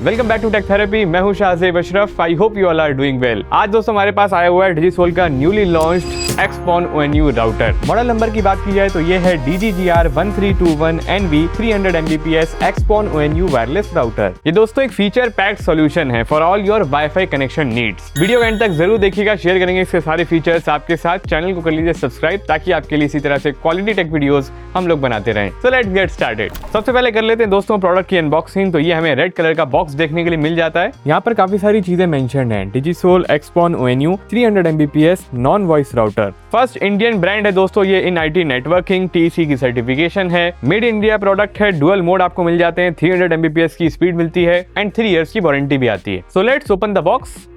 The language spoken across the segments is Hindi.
Welcome back to Tech Therapy. मैं हूं Shahzeb Ashraf. I hope you all are doing well. आज दोस्तों हमारे पास आया हुआ है डिजिसोल का newly launched XPON ONU router. Model number की बात की जाए तो ये है DGGR 1321NV 300 Mbps एक्सपॉन ONU wireless router. ये दोस्तों एक फीचर पैक्ड सॉल्यूशन है for all your wifi connection needs. Video and तक जरूर देखिएगा, शेयर करेंगे इसके सारे फीचर्स आपके साथ। चैनल को कर लीजिए सब्सक्राइब ताकि आपके लिए इसी तरह से क्वालिटी टेक वीडियोस हम लोग बनाते रहें। So let's get started. सबसे पहले कर लेते हैं दोस्तों प्रोडक्ट की अनबॉक्सिंग। तो ये हमें रेड कलर का बॉक्स देखने के लिए मिल जाता है। यहाँ पर काफी सारी चीजें मेंशन्ड हैं। डिजिसोल एक्सपॉन ONU 300 Mbps non voice router, first Indian brand है दोस्तों। ये इन IT नेटवर्किंग TEC की सर्टिफिकेशन है। मेड इन इंडिया प्रोडक्ट है। डुअल मोड आपको मिल जाते हैं। 300 Mbps की स्पीड मिलती है एंड 3 इयर्स की वारंटी भी आती है। So let's open the box.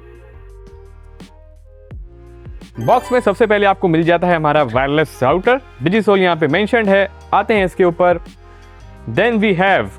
Box में सबसे पहले आपको मिल जाता है हमारा वायरलेस राउटर। डिजिसोल यहाँ पे मेंशन्ड है। आते हैं इसके ऊपर। Then we have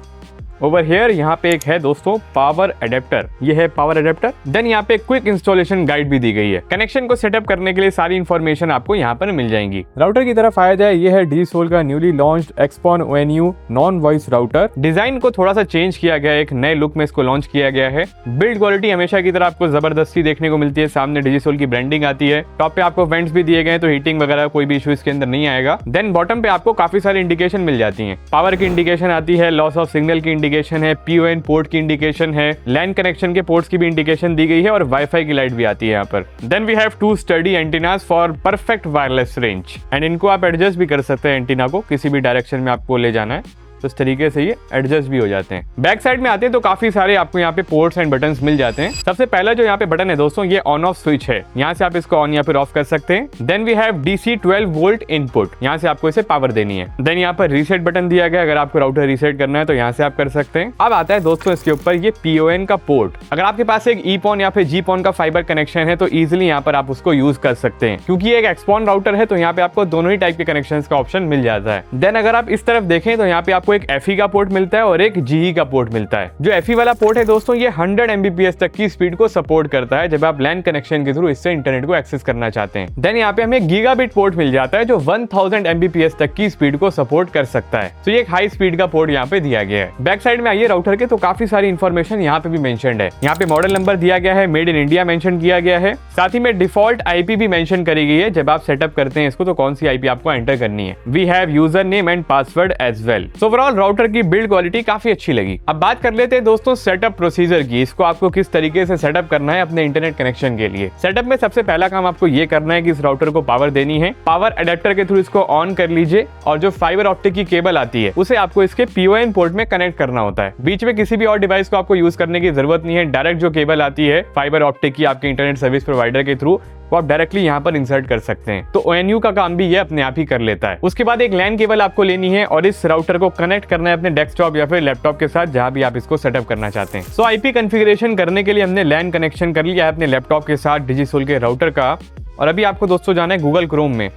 over here, यहाँ पे एक है दोस्तों पावर अडेप्टर। ये है पावर अडेप्टर। देन यहाँ पे क्विक इंस्टॉलेशन गाइड भी दी गई है। कनेक्शन को सेटअप करने के लिए सारी इंफॉर्मेशन आपको यहाँ पर मिल जाएंगी। राउटर की तरफ आया जाए, ये है डिजिसोल का newly launched XPON ONU non voice router. Design को थोड़ा सा चेंज किया गया है, एक नए लुक में इसको लॉन्च किया गया है। बिल्ड क्वालिटी हमेशा की तरह आपको जबरदस्ती देखने को मिलती है। सामने डिजिसोल की ब्रांडिंग आती है। टॉप पे आपको वेंट्स भी दिए गए, तो हीटिंग वगैरह कोई भी इशू इसके अंदर नहीं आएगा। देन बॉटम पे आपको काफी सारी इंडिकेशन मिल जाती है। पावर की इंडिकेशन आती है, लॉस ऑफ सिग्नल की इंडिकेशन है, PON पोर्ट की इंडिकेशन है, लैन कनेक्शन के पोर्ट्स की भी इंडिकेशन दी गई है और वाईफाई की लाइट भी आती है यहाँ पर। Then we have 2 sturdy antennas for perfect wireless range and इनको आप एडजस्ट भी कर सकते हैं। एंटीना को किसी भी डायरेक्शन में आपको ले जाना है तो इस तरीके से ये एडजस्ट भी हो जाते हैं। बैक साइड में आते हैं तो काफी सारे आपको यहाँ पे पोर्ट्स एंड बटन्स मिल जाते हैं। सबसे पहला जो यहाँ पे बटन है दोस्तों, ये ऑन ऑफ स्विच है। यहाँ से आप इसको ऑन या फिर ऑफ कर सकते हैं। Then we have DC 12 volt input, यहाँ से आपको इसे पावर देनी है। देन यहाँ पर रीसेट बटन दिया गया, अगर आपको राउटर रीसेट करना है तो यहाँ से आप कर सकते हैं। अब आता है दोस्तों इसके ऊपर ये PON का पोर्ट। अगर आपके पास एक EPON या फिर GPON का फाइबर कनेक्शन है तो इजिली यहाँ पर आप उसको यूज कर सकते हैं। क्योंकि एक एक्सपॉन राउटर है तो यहाँ पे आपको दोनों ही टाइप के कनेक्शन का ऑप्शन मिल जाता है। देन अगर आप इस तरफ देखें तो यहाँ पे आपको एक FE का पोर्ट मिलता है और एक GE का पोर्ट मिलता है। जो FE वाला पोर्ट है दोस्तों, ये 100 Mbps तक की स्पीड को सपोर्ट करता है जब आप लैन कनेक्शन के थ्रू इससे इंटरनेट को एक्सेस करना चाहते हैं। देन यहाँ पे हमें गीगाबिट पोर्ट मिल जाता है जो 1000 Mbps तक की स्पीड को सपोर्ट कर सकता है। तो ये एक हाई स्पीड का पोर्ट यहाँ पे दिया गया है। बैक साइड में आइए राउटर के, तो काफी सारी इंफॉर्मेशन यहाँ पे भी मेंशन्ड है। यहाँ पे मॉडल नंबर दिया गया है, मेड इन इंडिया मेंशन किया गया है। साथ ही में डिफॉल्ट IP भी मेंशन करी गई है। जब आप सेटअप करते हैं इसको तो कौन सी IP आपको एंटर करनी है। We have user name and password as well. So overall router की बिल्ड क्वालिटी काफी अच्छी लगी। अब बात कर लेते हैं दोस्तों सेटअप प्रोसीजर की। इसको आपको किस तरीके से सेटअप करना है अपने इंटरनेट कनेक्शन के लिए। सेटअप में सबसे पहला काम आपको ये करना है कि इस राउटर को पावर देनी है। पावर अडेप्टर के थ्रू इसको ऑन कर लीजिए और जो फाइबर ऑप्टिक की केबल आती है उसे आपको इसके PON पोर्ट में कनेक्ट करना होता है। बीच में किसी भी और डिवाइस को आपको यूज करने की जरूरत नहीं है। डायरेक्ट जो केबल आती है फाइबर ऑप्टिक की आपके इंटरनेट सर्विस प्रोवाइडर के थ्रू, वो आप डायरेक्टली यहाँ पर इंसर्ट कर सकते हैं। तो ONU का काम भी ये अपने आप ही कर लेता है। उसके बाद एक लैन केबल आपको लेनी है और इस राउटर को कनेक्ट करना है अपने डेस्कटॉप या फिर लैपटॉप के साथ, जहां भी आप इसको सेटअप करना चाहते हैं। सो IP कॉन्फ़िगरेशन करने के लिए हमने लैन कनेक्शन कर लिया है अपने लैपटॉप के साथ डिजिसोल के राउटर का। और अभी आपको दोस्तों जाना है गूगल क्रोम में।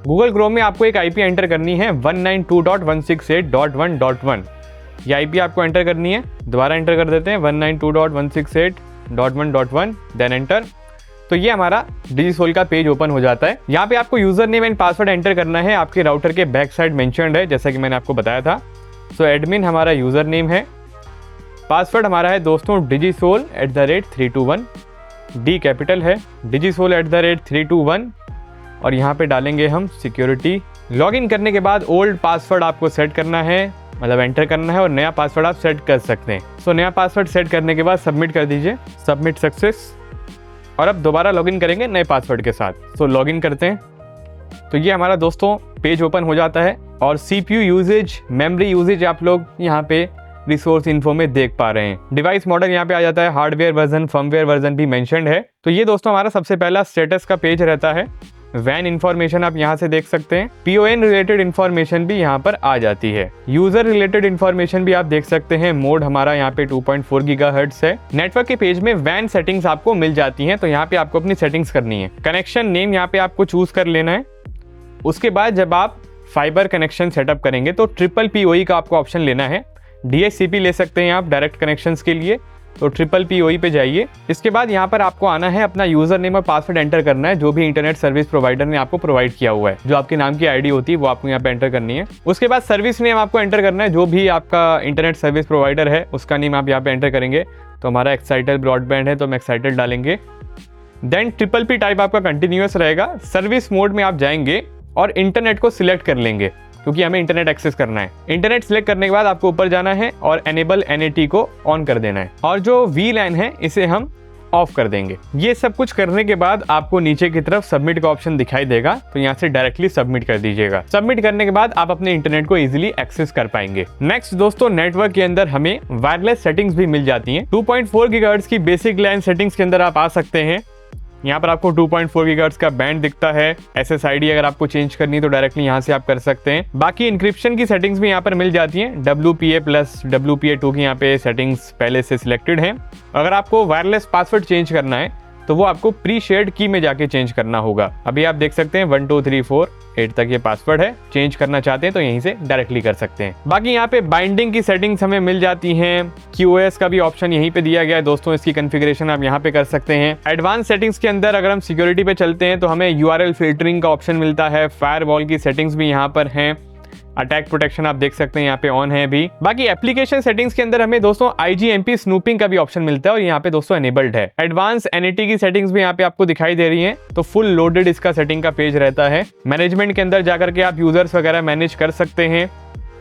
गूगल क्रोम में आपको एक IP एंटर करनी है 192.168.1.1। ये IP आपको एंटर करनी है। दोबारा एंटर कर देते हैं 192.168.1.1, देन एंटर। तो ये हमारा डिजिसोल का पेज ओपन हो जाता है। यहाँ पे आपको user name and password enter करना है। आपके राउटर के बैक साइड मेंशन्ड है जैसा कि मैंने आपको बताया था। सो एडमिन हमारा यूजर नेम है। पासवर्ड हमारा है दोस्तों digisol@321। D कैपिटल है, digisol@321 और यहाँ पे डालेंगे हम सिक्योरिटी। लॉगिन करने के बाद ओल्ड पासवर्ड आपको सेट करना है, मतलब एंटर करना है, और नया पासवर्ड आप सेट कर सकते हैं। सो नया पासवर्ड सेट करने के बाद सबमिट कर दीजिए। Submit success. और अब दोबारा लॉगिन करेंगे नए पासवर्ड के साथ। तो लॉगिन करते हैं तो ये हमारा दोस्तों पेज ओपन हो जाता है। और CPU यूजेज, मेमोरी यूजेज आप लोग यहाँ पे रिसोर्स इन्फो में देख पा रहे हैं। डिवाइस मॉडल यहाँ पे आ जाता है। हार्डवेयर वर्जन, फर्मवेयर वर्जन भी मेंशन्ड है। तो ये दोस्तों हमारा सबसे पहला स्टेटस का पेज रहता है। वैन इन्फॉर्मेशन आप यहाँ से देख सकते हैं। PON रिलेटेड इन्फॉर्मेशन भी यहाँ पर आ जाती है। यूजर रिलेटेड इन्फॉर्मेशन भी आप देख सकते हैं। मोड हमारा यहाँ पे 2.4 GHz है। नेटवर्क के पेज में वैन सेटिंग्स आपको मिल जाती हैं, तो यहाँ पे आपको अपनी सेटिंग्स करनी है। कनेक्शन नेम यहाँ पे आपको चूज कर लेना है। उसके बाद जब आप फाइबर कनेक्शन सेटअप करेंगे तो ट्रिपल PoE का आपको ऑप्शन लेना है। DHCP ले सकते हैं आप डायरेक्ट कनेक्शंस के लिए, तो PPPoE पे जाइए। इसके बाद यहाँ पर आपको आना है, अपना यूजर नेम और पासवर्ड एंटर करना है जो भी इंटरनेट सर्विस प्रोवाइडर ने आपको प्रोवाइड किया हुआ है। जो आपके नाम की आईडी होती है वो आपको यहाँ पे एंटर करनी है। उसके बाद सर्विस नेम आपको एंटर करना है, जो भी आपका इंटरनेट सर्विस प्रोवाइडर है उसका नेम आप यहाँ पे एंटर करेंगे। तो हमारा एक्साइटल ब्रॉडबैंड है तो हम एक्साइटल डालेंगे। देन PPP टाइप आपका कंटिन्यूअस रहेगा। सर्विस मोड में आप जाएंगे और इंटरनेट को सिलेक्ट कर लेंगे क्योंकि हमें इंटरनेट एक्सेस करना है। इंटरनेट सिलेक्ट करने के बाद आपको ऊपर जाना है और एनेबल NAT को ऑन कर देना है और जो VLAN है इसे हम ऑफ कर देंगे। ये सब कुछ करने के बाद आपको नीचे की तरफ सबमिट का ऑप्शन दिखाई देगा, तो यहाँ से डायरेक्टली सबमिट कर दीजिएगा। सबमिट करने के बाद आप अपने इंटरनेट को इजीली एक्सेस कर पाएंगे। नेक्स्ट दोस्तों, नेटवर्क के अंदर हमें वायरलेस सेटिंग्स भी मिल जाती हैं। 2.4 गीगाहर्ट्ज की बेसिक लैन सेटिंग्स के अंदर आप आ सकते हैं। यहाँ पर आपको 2.4 गीगाहर्ट्ज का बैंड दिखता है। SSID अगर आपको चेंज करनी है तो डायरेक्टली यहाँ से आप कर सकते हैं। बाकी इंक्रिप्शन की सेटिंग्स भी यहाँ पर मिल जाती हैं। WPA प्लस WPA2 की यहाँ पे सेटिंग्स पहले से सिलेक्टेड हैं। अगर आपको वायरलेस पासवर्ड चेंज करना है तो वो आपको प्री शेयर्ड की में जाके चेंज करना होगा। अभी आप देख सकते हैं 1 2 3 4 8 तक ये पासवर्ड है। चेंज करना चाहते हैं तो यहीं से डायरेक्टली कर सकते हैं। बाकी यहाँ पे बाइंडिंग की सेटिंग्स हमें मिल जाती हैं। QoS का भी ऑप्शन यहीं पे दिया गया है दोस्तों, इसकी कॉन्फ़िगरेशन आप यहाँ पे कर सकते हैं। एडवांस सेटिंग्स के अंदर अगर हम सिक्योरिटी पे चलते हैं तो हमें URL फिल्टरिंग का ऑप्शन मिलता है। फायरवॉल की सेटिंग्स भी यहाँ पर हैं। अटैक प्रोटेक्शन आप देख सकते हैं यहाँ पे ऑन है अभी। बाकी एप्लीकेशन सेटिंग्स के अंदर हमें दोस्तों IGMP स्नूपिंग का भी ऑप्शन मिलता है और यहाँ पे दोस्तों एनेबल्ड है। एडवांस NAT की सेटिंग्स भी यहाँ पे आपको दिखाई दे रही हैं। तो फुल लोडेड इसका सेटिंग का पेज रहता है। मैनेजमेंट के अंदर जाकर के आप यूजर्स वगैरह मैनेज कर सकते हैं।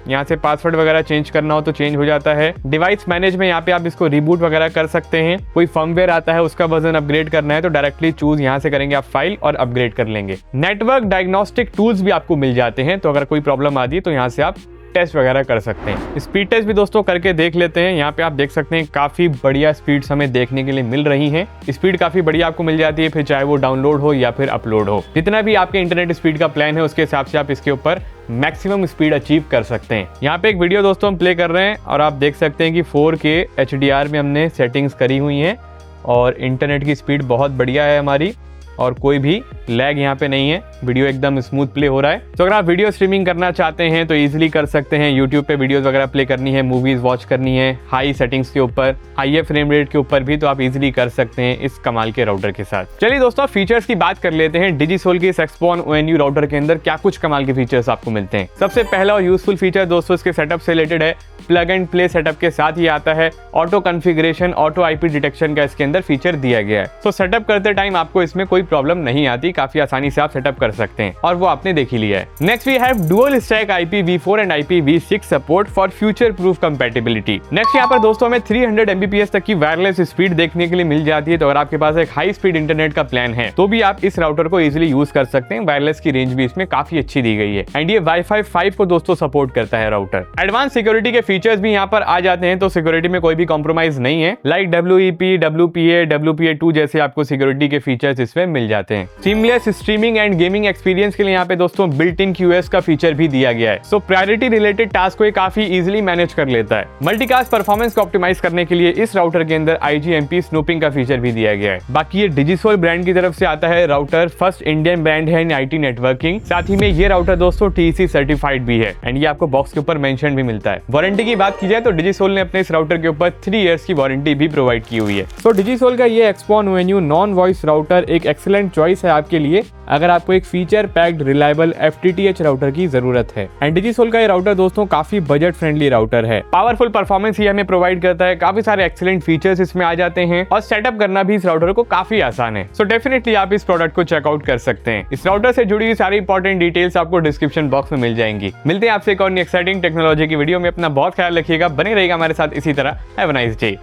यहाँ से पासवर्ड वगैरह चेंज करना हो तो चेंज हो जाता है। डिवाइस मैनेज में यहाँ पे आप इसको रिबूट वगैरह कर सकते हैं। कोई फर्मवेयर आता है उसका वर्जन अपग्रेड करना है तो डायरेक्टली चूज यहाँ से करेंगे आप फाइल और अपग्रेड कर लेंगे। नेटवर्क डायग्नोस्टिक टूल्स भी आपको मिल जाते हैं, तो अगर कोई प्रॉब्लम आती है तो यहाँ से आप टेस्ट वगैरह कर सकते हैं। स्पीड टेस्ट भी दोस्तों करके देख लेते हैं। यहाँ पे आप देख सकते हैं काफी बढ़िया स्पीड्स हमें देखने के लिए मिल रही हैं। स्पीड काफी बढ़िया आपको मिल जाती है, फिर चाहे वो डाउनलोड हो या फिर अपलोड हो। जितना भी आपके इंटरनेट स्पीड का प्लान है उसके हिसाब से आप इसके ऊपर मैक्सिमम स्पीड अचीव कर सकते हैं। यहाँ पे एक वीडियो दोस्तों हम प्ले कर रहे हैं और आप देख सकते हैं कि 4K HDR में हमने सेटिंग्स करी हुई हैं और इंटरनेट की स्पीड बहुत बढ़िया है हमारी और कोई भी लैग यहाँ पे नहीं है। वीडियो एकदम स्मूथ प्ले हो रहा है। तो अगर आप वीडियो स्ट्रीमिंग करना चाहते हैं तो इजीली कर सकते हैं। यूट्यूब पे वीडियोस वगैरह प्ले करनी है, मूवीज वॉच करनी है हाई सेटिंग्स के ऊपर, हाई फ्रेम रेट के ऊपर भी, तो आप इजीली कर सकते हैं इस कमाल के राउटर के साथ। चलिए दोस्तों फीचर्स की बात कर लेते हैं। डिजिसोल के इस Xpon ONU राउटर के अंदर क्या कुछ कमाल के फीचर्स आपको मिलते हैं। सबसे पहला और यूजफुल फीचर दोस्तों इसके सेटअप से रिलेटेड है। प्लग एंड प्ले सेटअप के साथ ही आता है। Auto configuration, auto IP detection का इसके अंदर फीचर दिया गया है। तो सेटअप करते टाइम आपको इसमें कोई प्रॉब्लम नहीं आती, काफी आसानी से आप सेटअप कर सकते हैं और वो आपने देख ही लिया है। Next we have dual stack IPv4 and IPv6 support for future proof compatibility. Next यहाँ पर दोस्तों हमें 300 Mbps तक की वायरलेस स्पीड देखने के लिए मिल जाती है। तो अगर आपके पास एक हाई स्पीड इंटरनेट का प्लान है तो भी आप इस राउटर को इजीली यूज कर सकते हैं। वायरलेस की रेंज भी इसमें काफी अच्छी दी गई है एंड ये Wi-Fi 5 को दोस्तों सपोर्ट करता है राउटर। एडवांस सिक्योरिटी के फीचर्स भी यहाँ पर आ जाते हैं, तो सिक्योरिटी में कोई भी कॉम्प्रोमाइज नहीं है। लाइक WEP, WPA, WPA2 जैसे आपको सिक्योरिटी के फीचर्स इसमें मिल जाते हैं। Seamless streaming and gaming experience के लिए यहाँ पे दोस्तों बिल्ट इन QoS का फीचर भी दिया गया है। सो प्रायोरिटी रिलेटेड टास्क को काफी इजीली मैनेज कर लेता है। मल्टीकास्ट परफॉर्मेंस को ऑप्टिमाइज करने के लिए इस राउटर के अंदर IGMP स्नूपिंग का फीचर भी दिया गया है। बाकी ये डिजिसोल ब्रांड की तरफ से आता है राउटर, फर्स्ट इंडियन ब्रांड है इन IT नेटवर्किंग। साथ ही में ये राउटर दोस्तों TEC सर्टिफाइड भी है एंड ये आपको बॉक्स के ऊपर मेंशन भी मिलता है। वारंटी की बात की जाए तो डिजिसोल ने अपने इस राउटर के ऊपर 3 इयर्स की वारंटी भी प्रोवाइड की हुई है। तो डिजिसोल का ये Xpon ONU non voice router एक एक्सीलेंट चॉइस है आपके लिए अगर आपको एक feature packed reliable FTTH router की जरूरत है। एंड डिजिसोल का ये राउटर दोस्तों काफी बजट फ्रेंडली राउटर है। पावरफुल परफॉर्मेंस ये हमें प्रोवाइड करता है, काफी सारे एक्सीलेंट फीचर्स इसमें आ जाते हैं और सेटअप करना भी इस राउटर को काफी आसान है। सो डेफिनेटली आप इस प्रोडक्ट को चेकआउट कर सकते हैं। इस राउटर से जुड़ी हुई सारी इंपॉर्टेंट डिटेल्स आपको डिस्क्रिप्शन बॉक्स में मिल जाएंगी। मिलते हैं आपसे एक और एक्साइटिंग टेक्नोलॉजी की वीडियो में। अपना बहुत ख्याल रखिएगा, बने रहिएगा हमारे साथ इसी तरह। Have a nice day.